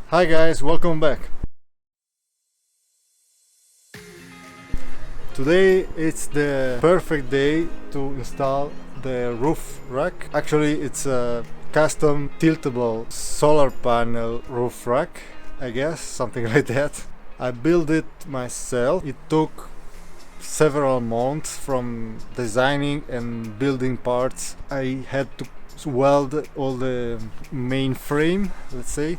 Hi guys, welcome back. Today it's the perfect day to install the roof rack. Actually, it's a custom tiltable solar panel roof rack, I guess, something like that. I built it myself. It took several months from designing and building parts. I had to weld all the main frame, let's say.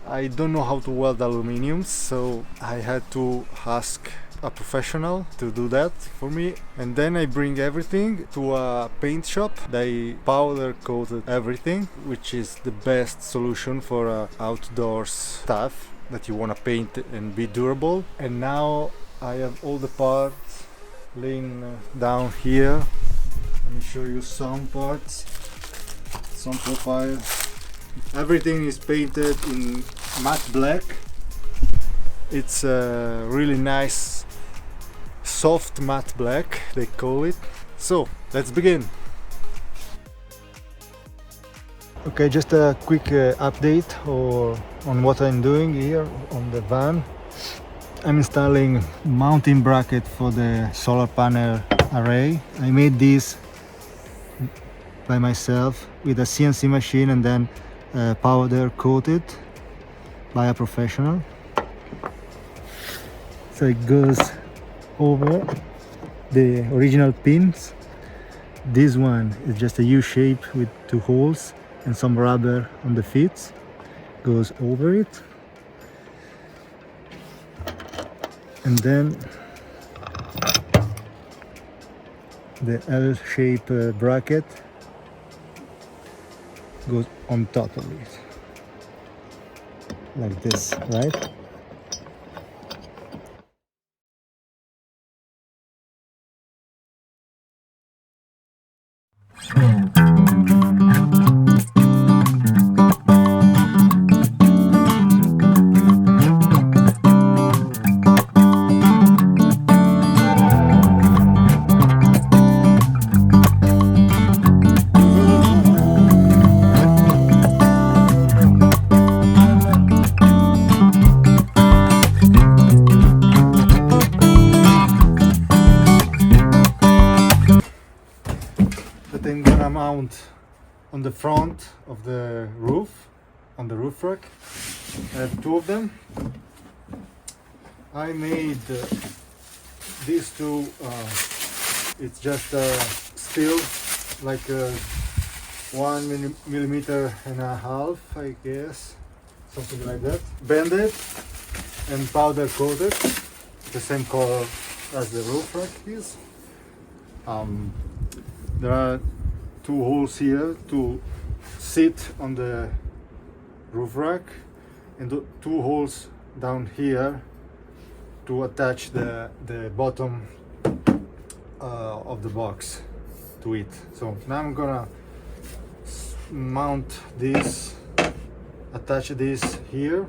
I don't know how to weld aluminium, so I had to ask a professional to do that for me, and then I bring everything to a paint shop. They powder coated everything, which is the best solution for outdoors stuff that you want to paint and be durable. And now I have all the parts laying down here. Let me show you some parts, some profile. Everything is painted in matte black. It's a really nice soft matte black, they call it. So let's begin. Okay, just a quick update on what I'm doing here on the van. I'm installing mounting bracket for the solar panel array. I made this by myself with a CNC machine and then powder coated by a professional. So it goes over the original pins. This one is just a U shape with two holes and some rubber on the feet. Goes over it. And then the L-shaped bracket goes on top of it, like this, right? I'm gonna mount on the front of the roof, on the roof rack. I have two of them. I made these two, it's just steel, like 1.5 mm, I guess, something like that. Bended and powder coated, the same color as the roof rack is. There are two holes here to sit on the roof rack, and two holes down here to attach the bottom of the box to it. So now I'm gonna mount this, attach this here,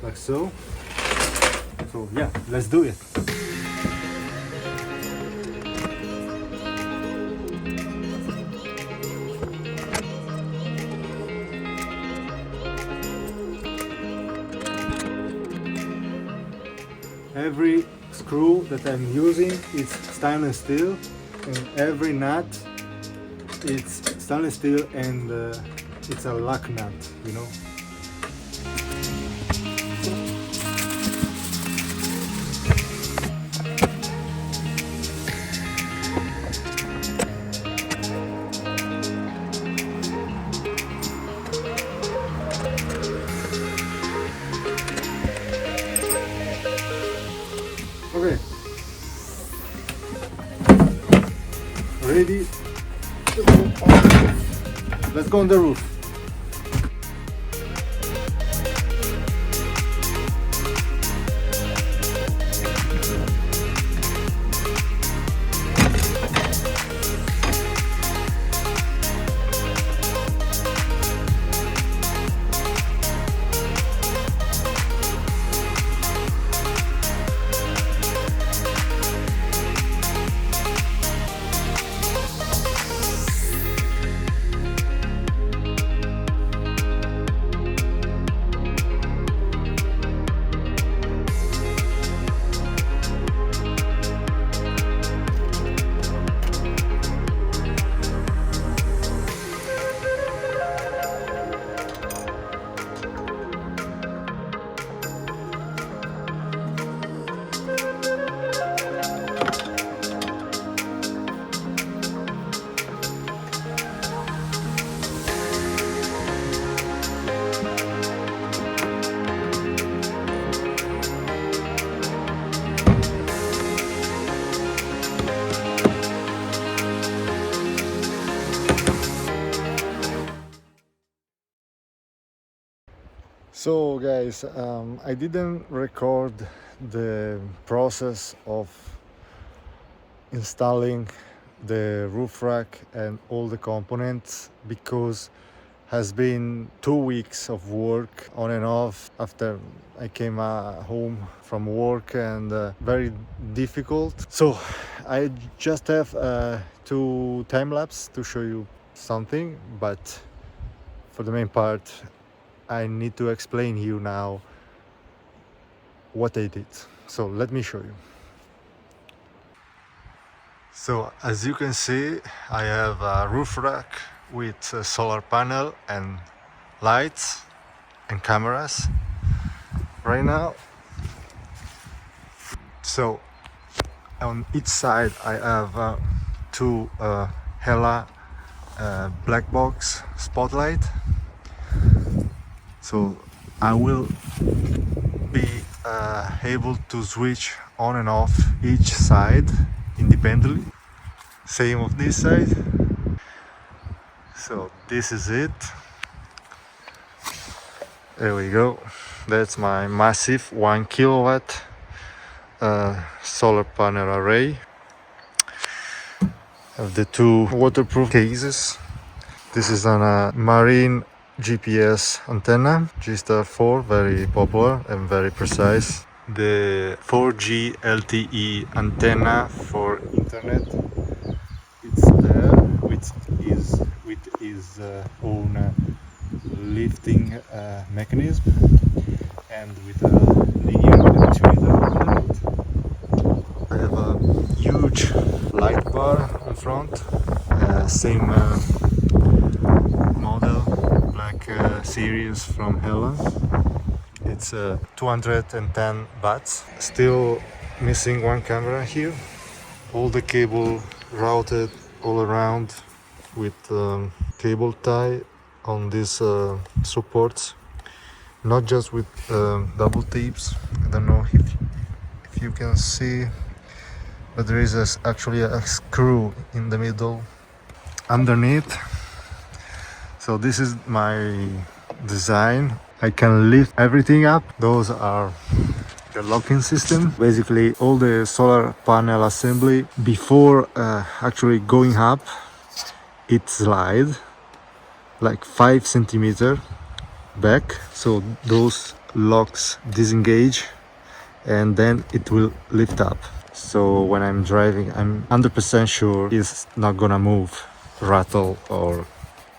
like so. So yeah, let's do it. Every screw that I'm using is stainless steel, and every nut it's stainless steel, and it's a lock nut, you know. Okay, ready to go on the roof. Let's go on the roof. So guys, I didn't record the process of installing the roof rack and all the components because has been 2 weeks of work on and off after I came home from work, and very difficult. So I just have two time lapse to show you something, but for the main part I need to explain you now what I did. So let me show you. So as you can see, I have a roof rack with a solar panel and lights and cameras right now. So on each side I have two Hella black box spotlight. So I will be able to switch on and off each side independently. Same of this side. So this is it. There we go. That's my massive 1 kilowatt solar panel array. Have the two waterproof cases. This is on a marine GPS antenna, G-Star 4, very popular and very precise. The 4G LTE antenna for internet, it's there with its own lifting mechanism and with a linear actuator on it. I have a huge light bar in front, same model, black series from Hella. It's 210 watts. Still missing one camera here. All the cable routed all around with cable tie on these supports, not just with double tapes. I don't know if you can see, but there is actually a screw in the middle underneath. So this is my design. I can lift everything up. Those are the locking system. Basically all the solar panel assembly, before actually going up, it slides like 5 centimeters back, so those locks disengage and then it will lift up. So when I'm driving, I'm 100% sure it's not gonna move, rattle or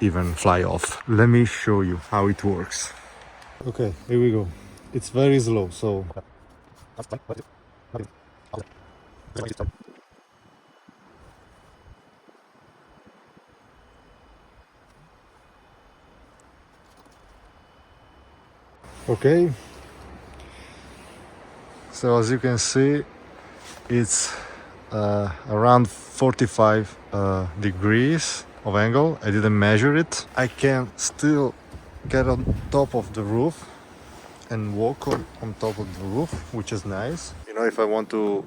even fly off. Let me show you how it works. Okay, here we go. It's very slow, so okay. So as you can see, it's around 45 degrees of angle. I didn't measure it. I can still get on top of the roof and walk on top of the roof, which is nice. You know, if I want to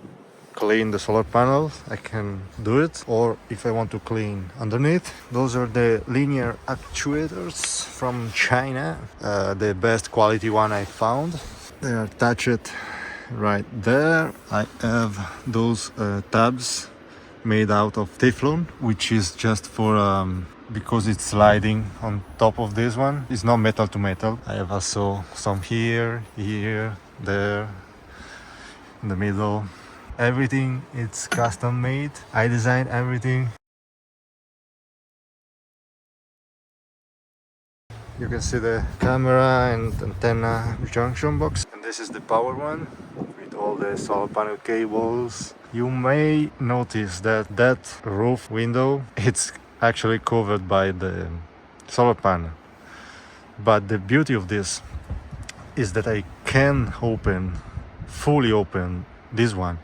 clean the solar panels, I can do it, or if I want to clean underneath. Those are the linear actuators from China, the best quality one I found. They are attached right there. I have those tabs made out of Teflon, which is just for because it's sliding on top of this one. It's not metal to metal. I have also some here, there, in the middle. Everything it's custom made. I designed everything. You can see the camera and antenna junction box, and this is the power one with all the solar panel cables. You may notice that roof window, it's actually covered by the solar panel, but the beauty of this is that I can fully open this one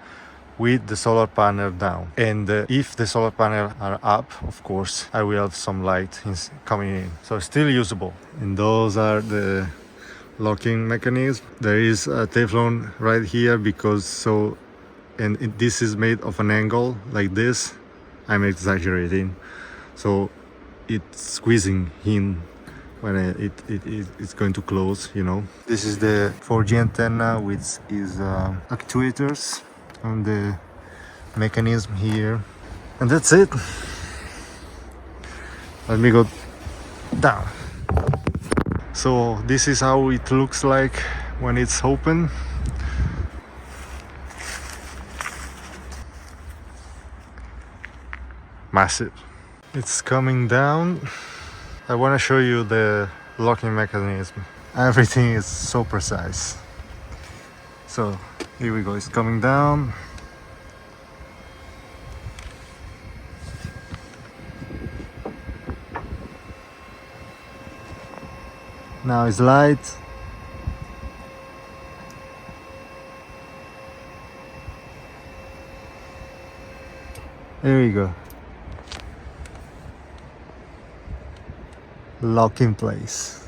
with the solar panel down, and if the solar panel are up, of course I will have some light coming in, so it's still usable. And those are the locking mechanism. There is a Teflon right here because this is made of an angle like this. I'm exaggerating, so it's squeezing in when it's going to close, you know. This is the 4G antenna with its actuators on the mechanism here, and that's it. Let me go down. So this is how it looks like when it's open. Massive. It's coming down. I want to show you the locking mechanism. Everything is so precise. So here we go, it's coming down. Now it's light. Here we go. Lock in place.